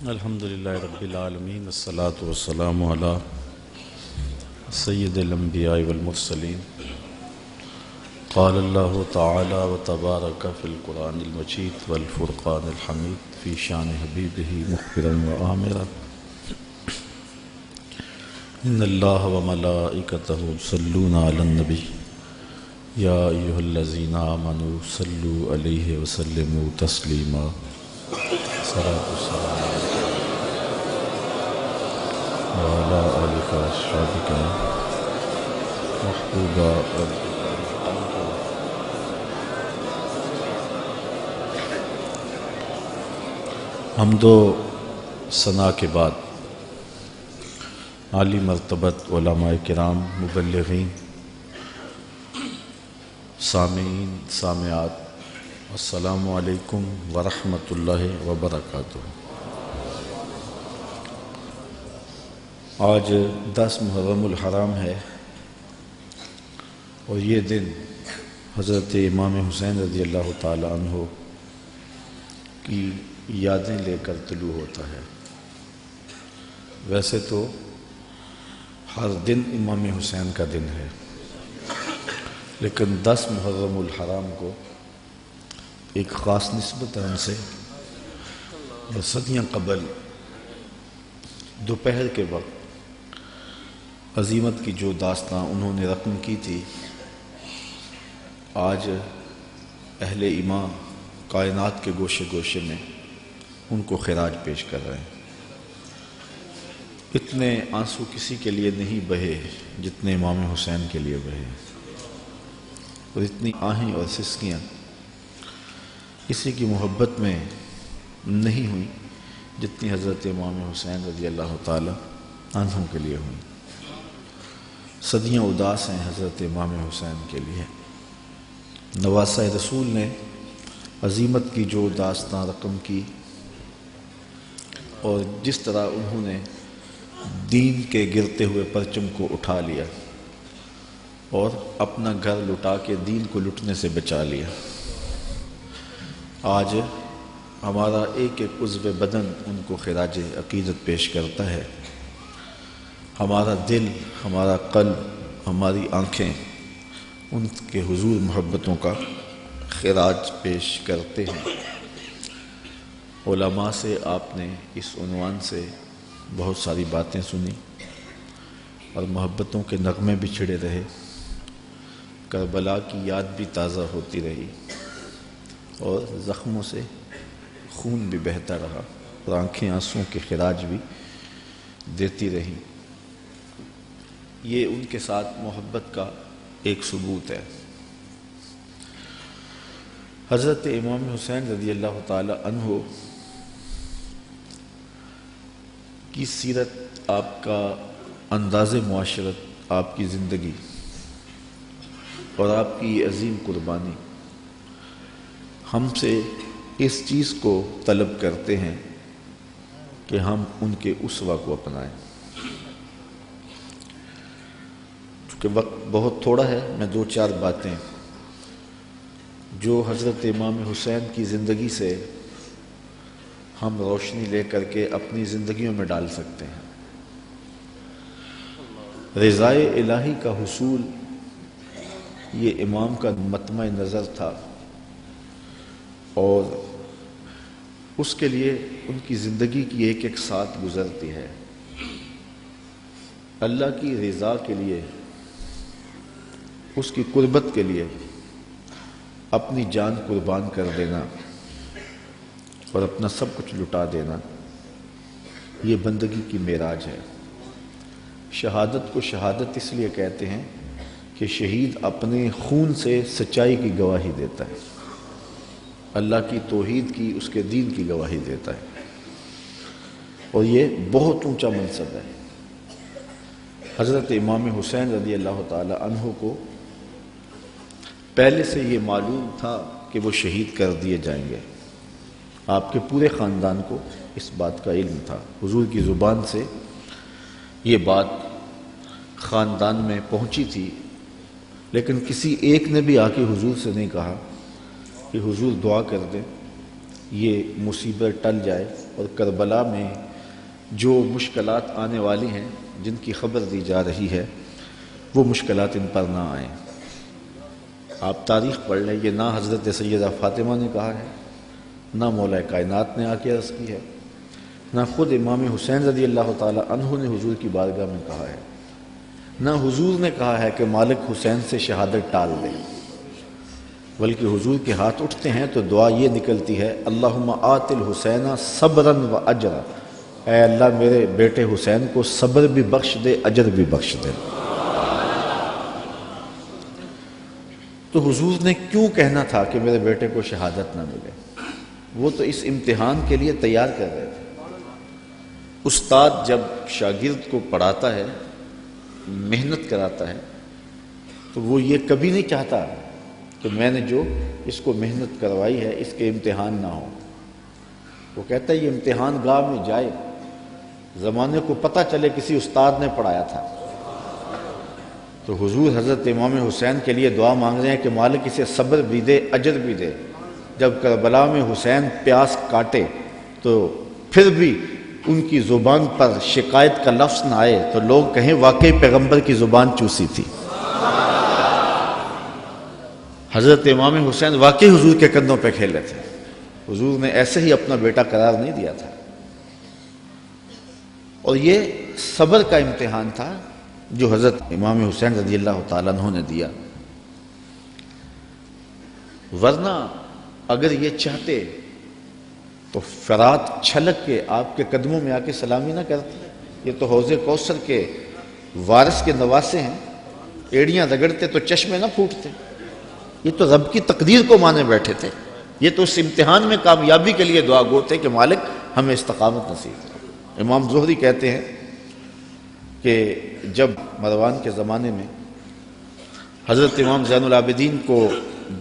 الحمدللہ رب العالمین والصلاة والسلام علی سید الانبیاء والمرسلین قال اللہ تعالی وتبارک فی القرآن المجید والفرقان الحمید فی شان حبیبہ مخبرا وآمرا ان اللہ وملائکتہ یصلون علی النبی یا ایہا الذین آمنوا صلوا علیہ وسلموا تسلیما صلاۃ والسلام وعلی آلک واصحابک محبوبہ حمد و ثنا کے بعد عالی مرتبت علماء کرام، مبلغین، سامعین، سامعات، السلام علیکم ورحمۃ اللہ وبرکاتہ۔ آج 10 محرم الحرام ہے اور یہ دن حضرت امام حسین رضی اللہ تعالی عنہ کی یادیں لے کر طلوع ہوتا ہے۔ ویسے تو ہر دن امام حسین کا دن ہے، لیکن 10 محرم الحرام کو ایک خاص نسبت ہے ان سے۔ صدیاں قبل دوپہر کے وقت عظیمت کی جو داستاں انہوں نے رقم کی تھی، آج اہل ایمان کائنات کے گوشے گوشے میں ان کو خراج پیش کر رہے ہیں۔ اتنے آنسو کسی کے لیے نہیں بہے جتنے امام حسین کے لیے بہے، اور اتنی آہیں اور سسکیاں کسی کی محبت میں نہیں ہوئی جتنی حضرت امام حسین رضی اللہ تعالی عنہ کے لیے ہوئی۔ صدیاں اداس ہیں حضرت امام حسین کے لیے۔ نواسہ رسول نے عظیمت کی جو داستاں رقم کی اور جس طرح انہوں نے دین کے گرتے ہوئے پرچم کو اٹھا لیا اور اپنا گھر لٹا کے دین کو لٹنے سے بچا لیا، آج ہمارا ایک ایک عضو بدن ان کو خراج عقیدت پیش کرتا ہے۔ ہمارا دل، ہمارا قلب، ہماری آنکھیں ان کے حضور محبتوں کا خراج پیش کرتے ہیں۔ علماء سے آپ نے اس عنوان سے بہت ساری باتیں سنی اور محبتوں کے نغمے بھی چھڑے رہے، کربلا کی یاد بھی تازہ ہوتی رہی اور زخموں سے خون بھی بہتا رہا اور آنکھیں آنسوں کے خراج بھی دیتی رہیں۔ یہ ان کے ساتھ محبت کا ایک ثبوت ہے۔ حضرت امام حسین رضی اللہ تعالی عنہ کی سیرت، آپ کا انداز معاشرت، آپ کی زندگی اور آپ کی عظیم قربانی ہم سے اس چیز کو طلب کرتے ہیں کہ ہم ان کے اسوہ کو اپنائیں۔ چونکہ وقت بہت تھوڑا ہے، میں 2-4 باتیں جو حضرت امام حسین کی زندگی سے ہم روشنی لے کر کے اپنی زندگیوں میں ڈال سکتے ہیں۔ رضائے الہی کا حصول یہ امام کا مطمع نظر تھا، اور اس کے لیے ان کی زندگی کی ایک ایک ساتھ گزرتی ہے۔ اللہ کی رضا کے لیے، اس کی قربت کے لیے اپنی جان قربان کر دینا اور اپنا سب کچھ لٹا دینا، یہ بندگی کی معراج ہے۔ شہادت کو شہادت اس لیے کہتے ہیں کہ شہید اپنے خون سے سچائی کی گواہی دیتا ہے، اللہ کی توحید کی، اس کے دین کی گواہی دیتا ہے، اور یہ بہت اونچا منصب ہے۔ حضرت امام حسین رضی اللہ تعالی عنہ کو پہلے سے یہ معلوم تھا کہ وہ شہید کر دیے جائیں گے۔ آپ کے پورے خاندان کو اس بات کا علم تھا، حضور کی زبان سے یہ بات خاندان میں پہنچی تھی، لیکن کسی ایک نے بھی آ کے حضور سے نہیں کہا کہ حضور دعا کر دیں یہ مصیبت ٹل جائے اور کربلا میں جو مشکلات آنے والی ہیں جن کی خبر دی جا رہی ہے وہ مشکلات ان پر نہ آئیں۔ آپ تاریخ پڑھ لیں، یہ نہ حضرت سیدہ فاطمہ نے کہا ہے، نہ مولا کائنات نے آ کے عرض کی ہے، نہ خود امام حسین رضی اللہ تعالی عنہ نے حضور کی بارگاہ میں کہا ہے، نہ حضور نے کہا ہے کہ مالک حسین سے شہادت ٹال دے، بلکہ حضور کے ہاتھ اٹھتے ہیں تو دعا یہ نکلتی ہے، اللہم آت الحسین صبرا و اجرا، اے اللہ میرے بیٹے حسین کو صبر بھی بخش دے، اجر بھی بخش دے۔ تو حضور نے کیوں کہنا تھا کہ میرے بیٹے کو شہادت نہ ملے؟ وہ تو اس امتحان کے لیے تیار کر رہے تھے۔ استاد جب شاگرد کو پڑھاتا ہے، محنت کراتا ہے، تو وہ یہ کبھی نہیں چاہتا کہ میں نے جو اس کو محنت کروائی ہے اس کے امتحان نہ ہو۔ وہ کہتا ہے یہ امتحان گاہ میں جائے، زمانے کو پتہ چلے کسی استاد نے پڑھایا تھا۔ تو حضور حضرت امام حسین کے لیے دعا مانگ رہے ہیں کہ مالک اسے صبر بھی دے، اجر بھی دے۔ جب کربلا میں حسین پیاس کاٹے تو پھر بھی ان کی زبان پر شکایت کا لفظ نہ آئے تو لوگ کہیں واقعی پیغمبر کی زبان چوسی تھی۔ حضرت امام حسین واقعی حضور کے کندھوں پہ کھیلے تھے، حضور نے ایسے ہی اپنا بیٹا قرار نہیں دیا تھا۔ اور یہ صبر کا امتحان تھا جو حضرت امام حسین رضی اللہ تعالیٰ عنہ نے دیا، ورنہ اگر یہ چاہتے تو فرات چھلک کے آپ کے قدموں میں آ کے سلامی نہ کرتے۔ یہ تو حوض کوثر کے وارث کے نواسے ہیں، ایڑیاں رگڑتے تو چشمے نہ پھوٹتے۔ یہ تو رب کی تقدیر کو مانے بیٹھے تھے، یہ تو اس امتحان میں کامیابی کے لیے دعا گو تھے کہ مالک ہمیں استقامت نصیب کرے۔ امام زہری کہتے ہیں کہ جب مروان کے زمانے میں حضرت امام زین العابدین کو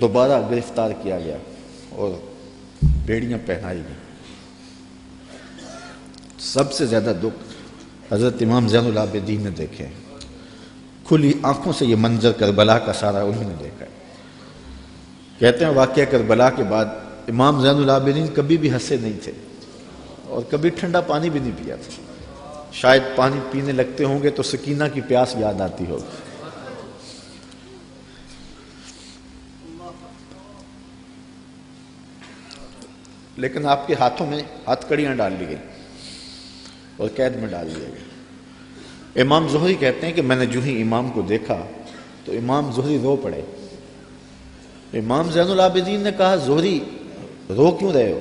دوبارہ گرفتار کیا گیا اور بیڑیاں پہنائی گئیں، سب سے زیادہ دکھ حضرت امام زین العابدین نے دیکھے، کھلی آنکھوں سے یہ منظر کربلا کا سارا انہوں نے دیکھا ہے۔ کہتے ہیں واقعہ کربلا کے بعد امام زین العابدین کبھی بھی ہنسے نہیں تھے اور کبھی ٹھنڈا پانی بھی نہیں پیا تھا۔ شاید پانی پینے لگتے ہوں گے تو سکینہ کی پیاس یاد آتی ہوگی۔ لیکن آپ کے ہاتھوں میں ہاتھ کڑیاں ڈال لی گئیں اور قید میں ڈال دیا گیا۔ امام زہری کہتے ہیں کہ میں نے جو ہی امام کو دیکھا تو امام زہری رو پڑے۔ امام زین العابدین نے کہا زہری رو کیوں رہے ہو؟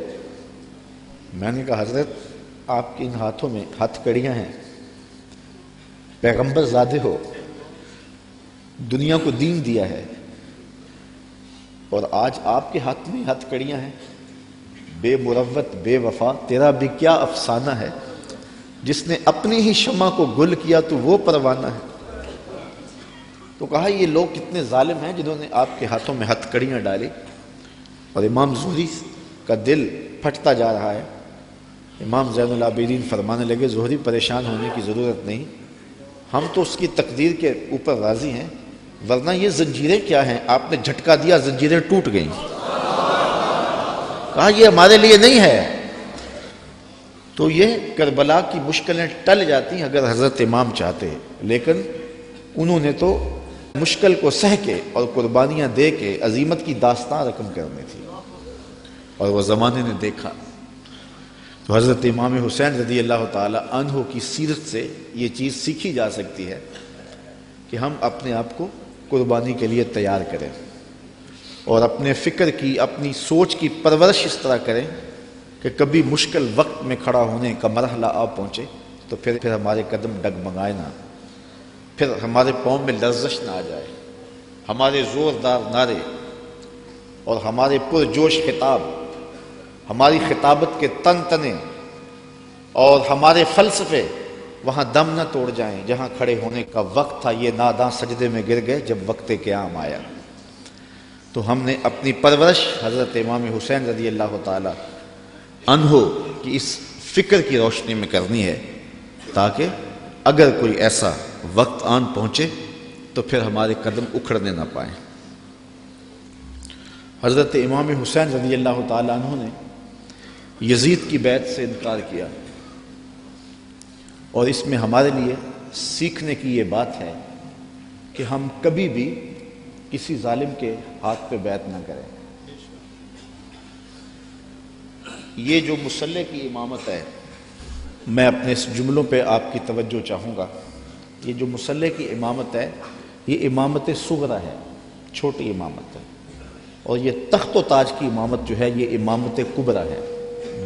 میں نے کہا حضرت آپ کے ان ہاتھوں میں ہاتھ کڑیاں ہیں، پیغمبر زادے ہو، دنیا کو دین دیا ہے، اور آج آپ کے ہاتھ میں ہاتھ کڑیاں ہیں۔ بے مروت بے وفا تیرا بھی کیا افسانہ ہے، جس نے اپنی ہی شمع کو گل کیا تو وہ پروانہ ہے۔ تو کہا یہ لوگ کتنے ظالم ہیں جنہوں نے آپ کے ہاتھوں میں ہتھ کڑیاں ڈالی۔ اور امام زہری کا دل پھٹتا جا رہا ہے۔ امام زین العابدین فرمانے لگے زہری پریشان ہونے کی ضرورت نہیں، ہم تو اس کی تقدیر کے اوپر راضی ہیں، ورنہ یہ زنجیریں کیا ہیں، آپ نے جھٹکا دیا زنجیریں ٹوٹ گئیں۔ کہا یہ ہمارے لیے نہیں ہے۔ تو یہ کربلا کی مشکلیں ٹل جاتی اگر حضرت امام چاہتے، لیکن انہوں نے تو مشکل کو سہ کے اور قربانیاں دے کے عظیمت کی داستان رقم کرنی تھی، اور وہ زمانے نے دیکھا۔ تو حضرت امام حسین رضی اللہ تعالی عنہ کی سیرت سے یہ چیز سیکھی جا سکتی ہے کہ ہم اپنے آپ کو قربانی کے لیے تیار کریں اور اپنے فکر کی، اپنی سوچ کی پرورش اس طرح کریں کہ کبھی مشکل وقت میں کھڑا ہونے کا مرحلہ آ پہنچے تو پھر ہمارے قدم ڈگمگائے نہ، پھر ہمارے پاؤں میں لرزش نہ آ جائے، ہمارے زوردار نعرے اور ہمارے پرجوش خطاب، ہماری خطابت کے تن تنے اور ہمارے فلسفے وہاں دم نہ توڑ جائیں جہاں کھڑے ہونے کا وقت تھا۔ یہ ناداں سجدے میں گر گئے جب وقت قیام آیا۔ تو ہم نے اپنی پرورش حضرت امام حسین رضی اللہ تعالی عنہ کی اس فکر کی روشنی میں کرنی ہے، تاکہ اگر کوئی ایسا وقت آن پہنچے تو پھر ہمارے قدم اکھڑنے نہ پائیں۔ حضرت امام حسین رضی اللہ تعالی عنہ نے یزید کی بیعت سے انکار کیا، اور اس میں ہمارے لیے سیکھنے کی یہ بات ہے کہ ہم کبھی بھی کسی ظالم کے ہاتھ پہ بیعت نہ کریں۔ یہ جو مصلی کی امامت ہے، میں اپنے اس جملوں پہ آپ کی توجہ چاہوں گا۔ یہ جو مصلی کی امامت ہے، یہ امامت صغرا ہے، چھوٹی امامت ہے، اور یہ تخت و تاج کی امامت جو ہے یہ امامت کبریٰ ہے،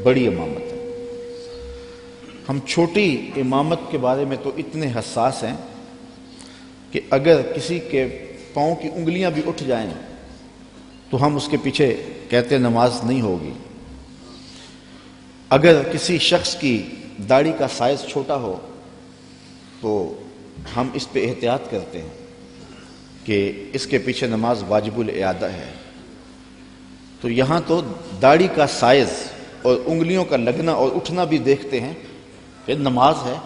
بڑی امامت ہے۔ ہم چھوٹی امامت کے بارے میں تو اتنے حساس ہیں کہ اگر کسی کے پاؤں کی انگلیاں بھی اٹھ جائیں تو ہم اس کے پیچھے کہتے نماز نہیں ہوگی۔ اگر کسی شخص کی داڑھی کا سائز چھوٹا ہو تو ہم اس پہ احتیاط کرتے ہیں کہ اس کے پیچھے نماز واجب الاعادہ ہے۔ تو یہاں تو داڑھی کا سائز اور انگلیوں کا لگنا اور اٹھنا بھی دیکھتے ہیں، پھر نماز ہے۔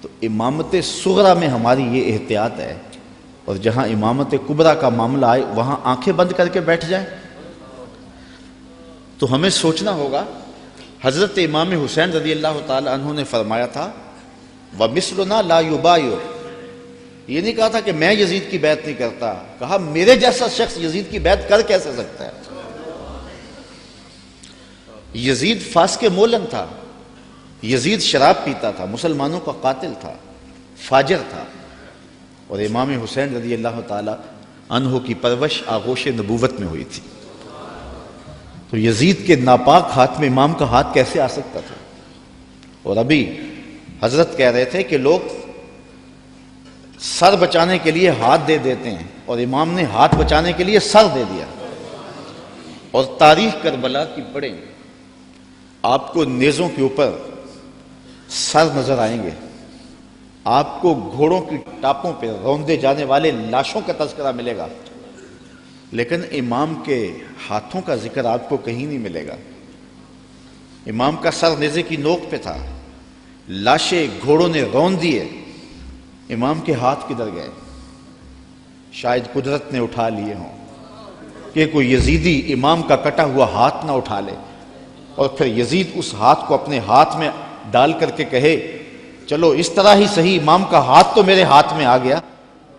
تو امامت صغرا میں ہماری یہ احتیاط ہے، اور جہاں امامت کبریٰ کا معاملہ آئے وہاں آنکھیں بند کر کے بیٹھ جائیں۔ تو ہمیں سوچنا ہوگا، حضرت امام حسین رضی اللہ تعالی عنہ نے فرمایا تھا وَمِثْلُنَا لَا يُبَايُعُ، یہ نہیں کہا تھا کہ میں یزید کی بیعت نہیں کرتا، کہا میرے جیسا شخص یزید کی بیعت کر کیسے سکتا ہے۔ یزید فاسق مولن تھا، یزید شراب پیتا تھا، مسلمانوں کا قاتل تھا، فاجر تھا، اور امام حسین رضی اللہ تعالی عنہ کی پرورش آغوش نبوت میں ہوئی تھی۔ تو یزید کے ناپاک ہاتھ میں امام کا ہاتھ کیسے آ سکتا تھا؟ اور ابھی حضرت کہہ رہے تھے کہ لوگ سر بچانے کے لیے ہاتھ دے دیتے ہیں، اور امام نے ہاتھ بچانے کے لیے سر دے دیا۔ اور تاریخ کربلا کی پڑھیں، آپ کو نیزوں کے اوپر سر نظر آئیں گے، آپ کو گھوڑوں کی ٹاپوں پہ روندے جانے والے لاشوں کا تذکرہ ملے گا، لیکن امام کے ہاتھوں کا ذکر آپ کو کہیں نہیں ملے گا۔ امام کا سر نیزے کی نوک پہ تھا، لاشیں گھوڑوں نے رون دیے، امام کے ہاتھ کدھر گئے؟ شاید قدرت نے اٹھا لیے ہوں کہ کوئی یزیدی امام کا کٹا ہوا ہاتھ نہ اٹھا لے، اور پھر یزید اس ہاتھ کو اپنے ہاتھ میں ڈال کر کے کہے چلو اس طرح ہی صحیح، امام کا ہاتھ تو میرے ہاتھ میں آ گیا۔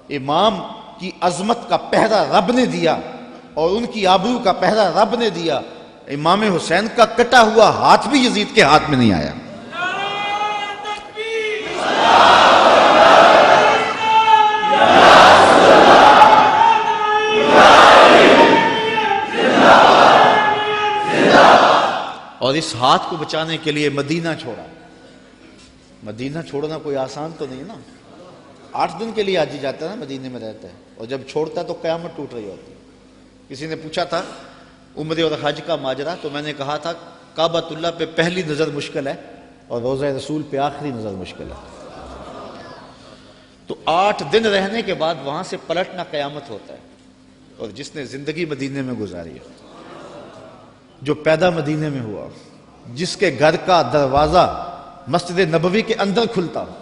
امام کی عظمت کا پہرا رب نے دیا، اور ان کی آبرو کا پہرا رب نے دیا۔ امام حسین کا کٹا ہوا ہاتھ بھی یزید کے ہاتھ میں نہیں آیا۔ اور اس ہاتھ کو بچانے کے لیے مدینہ چھوڑا۔ مدینہ چھوڑنا کوئی آسان تو نہیں نا، 8 دن کے لیے حاجی جاتا ہے نا، مدینے میں رہتا ہے، اور جب چھوڑتا ہے تو قیامت ٹوٹ رہی ہوتی ہے۔ کسی نے پوچھا تھا عمرے اور حج کا ماجرا، تو میں نے کہا تھا کعبۃ اللہ پہ پہلی نظر مشکل ہے اور روضہ رسول پہ آخری نظر مشکل ہے۔ تو 8 دن رہنے کے بعد وہاں سے پلٹنا قیامت ہوتا ہے۔ اور جس نے زندگی مدینے میں گزاری ہے، جو پیدا مدینے میں ہوا، جس کے گھر کا دروازہ مسجد نبوی کے اندر کھلتا ہو،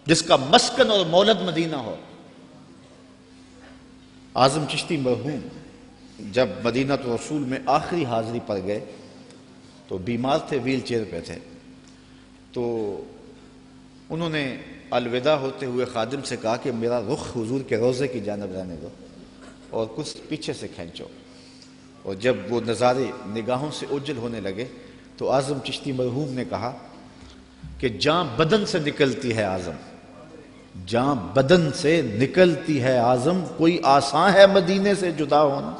جس کا مسکن اور مولد مدینہ ہو۔ اعظم چشتی مرحوم جب مدینہ رسول میں آخری حاضری پر گئے تو بیمار تھے، ویل چیئر پہ تھے، تو انہوں نے الوداع ہوتے ہوئے خادم سے کہا کہ میرا رخ حضور کے روضے کی جانب رہنے دو اور کچھ پیچھے سے کھینچو۔ اور جب وہ نظارے نگاہوں سے اوجھل ہونے لگے تو اعظم چشتی مرحوم نے کہا کہ جاں بدن سے نکلتی ہے اعظم، جاں بدن سے نکلتی ہے اعظم، کوئی آسان ہے مدینے سے جدا ہونا۔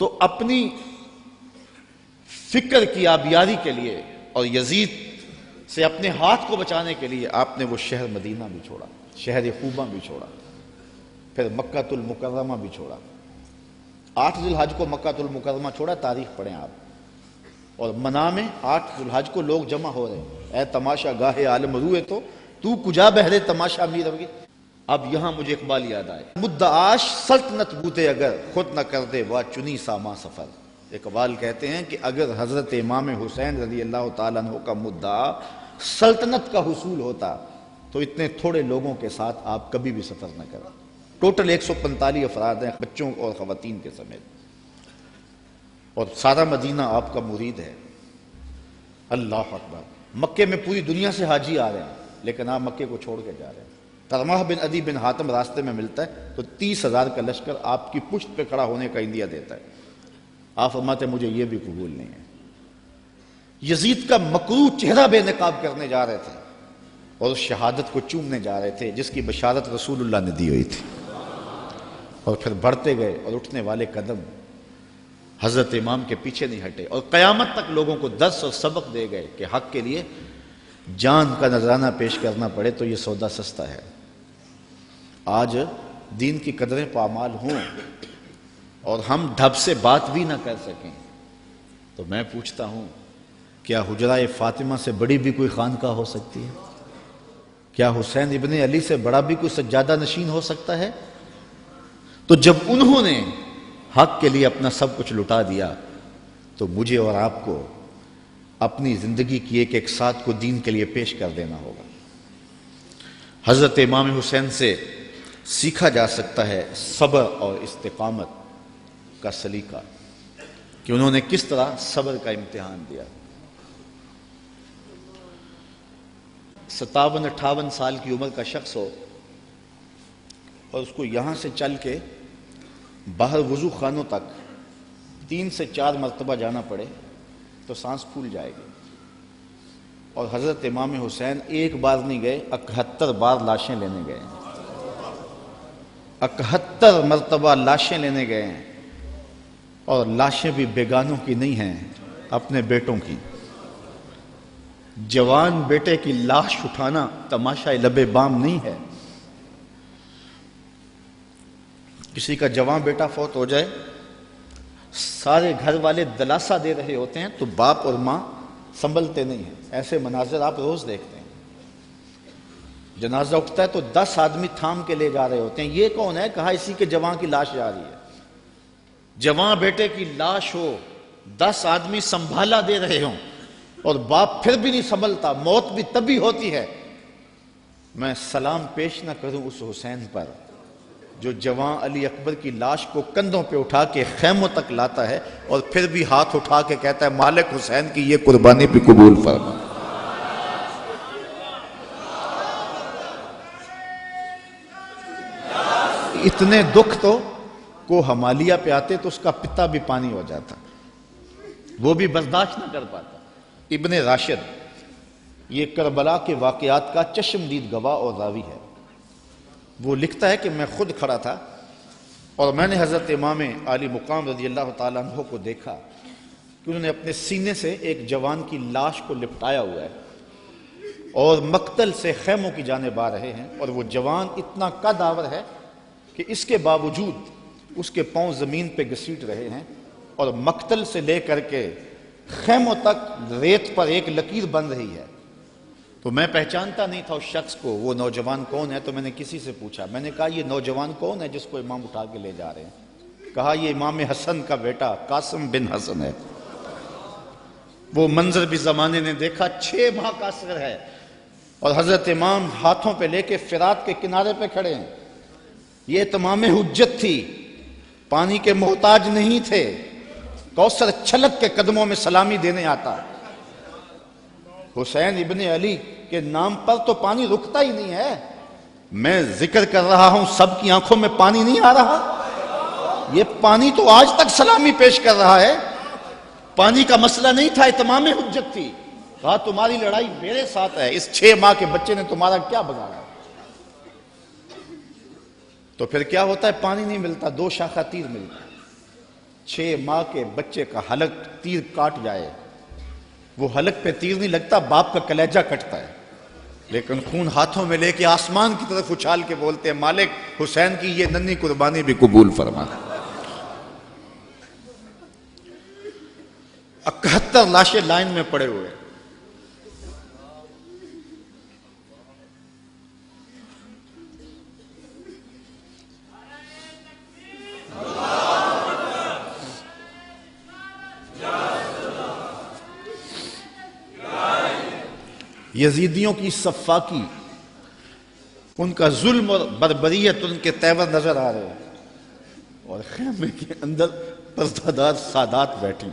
تو اپنی فکر کی آبیاری کے لیے اور یزید سے اپنے ہاتھ کو بچانے کے لیے آپ نے وہ شہر مدینہ بھی چھوڑا، شہر خوبہ بھی چھوڑا، پھر مکہ المکرمہ بھی چھوڑا۔ 8 ذی الحج کو مکہ المکرمہ چھوڑا، تاریخ پڑھیں آپ، اور منا میں 8 ذی الحج کو لوگ جمع ہو رہے ہیں، اے تماشا گاہ عالم روئے تو کجا بہرے تماشا می روی۔ اب یہاں مجھے اقبال یاد آئے، مدعاش سلطنت بوتے اگر خود نہ کر دے وا چنی ساما سفر۔ اقبال کہتے ہیں کہ اگر حضرت امام حسین رضی اللہ تعالیٰ عنہ کا مدعا سلطنت کا حصول ہوتا تو اتنے تھوڑے لوگوں کے ساتھ آپ کبھی بھی سفر نہ کریں۔ ٹوٹل 145 افراد ہیں، بچوں اور خواتین کے سمیت۔ اور سارا مدینہ آپ کا مرید ہے۔ اللہ اکبر۔ مکے میں پوری دنیا سے حاجی آ رہے ہیں، لیکن آپ مکے کو چھوڑ کے جا رہے ہیں۔ طرمہ بن عدی بن حاتم راستے میں ملتا ہے تو 30,000 کا لشکر آپ کی پشت پہ کھڑا ہونے کا عندیہ دیتا ہے۔ آپ فرماتے ہیں مجھے یہ بھی قبول نہیں ہے۔ یزید کا مکروہ چہرہ بے نقاب کرنے جا رہے تھے اور اس شہادت کو چومنے جا رہے تھے جس کی بشارت رسول اللہ نے دی ہوئی تھی، اور پھر بڑھتے گئے اور اٹھنے والے قدم حضرت امام کے پیچھے نہیں ہٹے، اور قیامت تک لوگوں کو درس اور سبق دے گئے کہ حق کے لیے جان کا نذرانہ پیش کرنا پڑے تو یہ سودا سستا ہے۔ آج دین کی قدریں پامال ہوں اور ہم ڈھب سے بات بھی نہ کر سکیں تو میں پوچھتا ہوں کیا حجرہ فاطمہ سے بڑی بھی کوئی خانقاہ ہو سکتی ہے؟ کیا حسین ابن علی سے بڑا بھی کوئی سجادہ نشین ہو سکتا ہے؟ تو جب انہوں نے حق کے لیے اپنا سب کچھ لٹا دیا تو مجھے اور آپ کو اپنی زندگی کی ایک ایک ساتھ کو دین کے لیے پیش کر دینا ہوگا۔ حضرت امام حسین سے سیکھا جا سکتا ہے صبر اور استقامت کا سلیقہ، کہ انہوں نے کس طرح صبر کا امتحان دیا۔ 57-58 سال کی عمر کا شخص ہو اور اس کو یہاں سے چل کے باہر وضو خانوں تک 3 سے 4 مرتبہ جانا پڑے تو سانس پھول جائے گی، اور حضرت امام حسین ایک بار نہیں گئے، 71 بار لاشیں لینے گئے، 71 مرتبہ لاشیں لینے گئے ہیں، اور لاشیں بھی بیگانوں کی نہیں ہیں، اپنے بیٹوں کی۔ جوان بیٹے کی لاش اٹھانا تماشا لب بام نہیں ہے۔ کسی کا جوان بیٹا فوت ہو جائے، سارے گھر والے دلاسا دے رہے ہوتے ہیں تو باپ اور ماں سنبھلتے نہیں ہیں۔ ایسے مناظر آپ روز دیکھتے ہیں۔ جنازہ اٹھتا ہے تو 10 آدمی تھام کے لے جا رہے ہوتے ہیں، یہ کون ہے؟ کہا اسی کے جوان کی لاش جا رہی ہے۔ جوان بیٹے کی لاش ہو، 10 آدمی سنبھالا دے رہے ہوں اور باپ پھر بھی نہیں سنبھلتا، موت بھی تبھی ہوتی ہے۔ میں سلام پیش نہ کروں اس حسین پر جو جوان علی اکبر کی لاش کو کندھوں پہ اٹھا کے خیموں تک لاتا ہے اور پھر بھی ہاتھ اٹھا کے کہتا ہے مالک حسین کی یہ قربانی بھی قبول فرما۔ اتنے دکھ تو کو حمالیہ پہ آتے تو اس کا پتا بھی پانی ہو جاتا، وہ بھی برداشت نہ کر پاتا۔ ابن راشد یہ کربلا کے واقعات کا چشمدید گواہ اور راوی ہے۔ وہ لکھتا ہے کہ میں خود کھڑا تھا اور میں نے حضرت امام عالی مقام رضی اللہ تعالیٰ عنہ کو دیکھا کہ انہوں نے اپنے سینے سے ایک جوان کی لاش کو لپٹایا ہوا ہے اور مقتل سے خیموں کی جانب آ رہے ہیں، اور وہ جوان اتنا قد آور ہے کہ اس کے باوجود اس کے پاؤں زمین پہ گھسیٹ رہے ہیں، اور مقتل سے لے کر کے خیموں تک ریت پر ایک لکیر بن رہی ہے۔ تو میں پہچانتا نہیں تھا اس شخص کو، وہ نوجوان کون ہے؟ تو میں نے کسی سے پوچھا، میں نے کہا یہ نوجوان کون ہے جس کو امام اٹھا کے لے جا رہے ہیں؟ کہا یہ امام حسن کا بیٹا قاسم بن حسن ہے۔ وہ منظر بھی زمانے نے دیکھا، 6 ماہ کا اصغر ہے اور حضرت امام ہاتھوں پہ لے کے فرات کے کنارے پہ کھڑے ہیں۔ یہ تمام حجت تھی، پانی کے محتاج نہیں تھے، کوثر چھلک کے قدموں میں سلامی دینے آتا۔ حسین ابن علی کے نام پر تو پانی رکتا ہی نہیں ہے۔ میں ذکر کر رہا ہوں، سب کی آنکھوں میں پانی نہیں آ رہا؟ یہ پانی تو آج تک سلامی پیش کر رہا ہے۔ پانی کا مسئلہ نہیں تھا، اتمام حجت تھی۔ کہا تمہاری لڑائی میرے ساتھ ہے، اس 6 ماہ کے بچے نے تمہارا کیا بگاڑا؟ تو پھر کیا ہوتا ہے؟ پانی نہیں ملتا، 2 شاخہ تیر ملتا ہے۔ 6 ماہ کے بچے کا حلق تیر کاٹ جائے، وہ حلق پہ تیر نہیں لگتا، باپ کا کلیجہ کٹتا ہے، لیکن خون ہاتھوں میں لے کے آسمان کی طرف اچھال کے بولتے ہیں مالک حسین کی یہ ننھی قربانی بھی قبول فرما۔ 71 لاشیں لائن میں پڑے ہوئے۔ یزیدیوں کی صفاقی، ان کا ظلم اور بربریت ان کے تیور نظر آ رہے ہیں، اور خیمے کے اندر پردادار سادات بیٹھی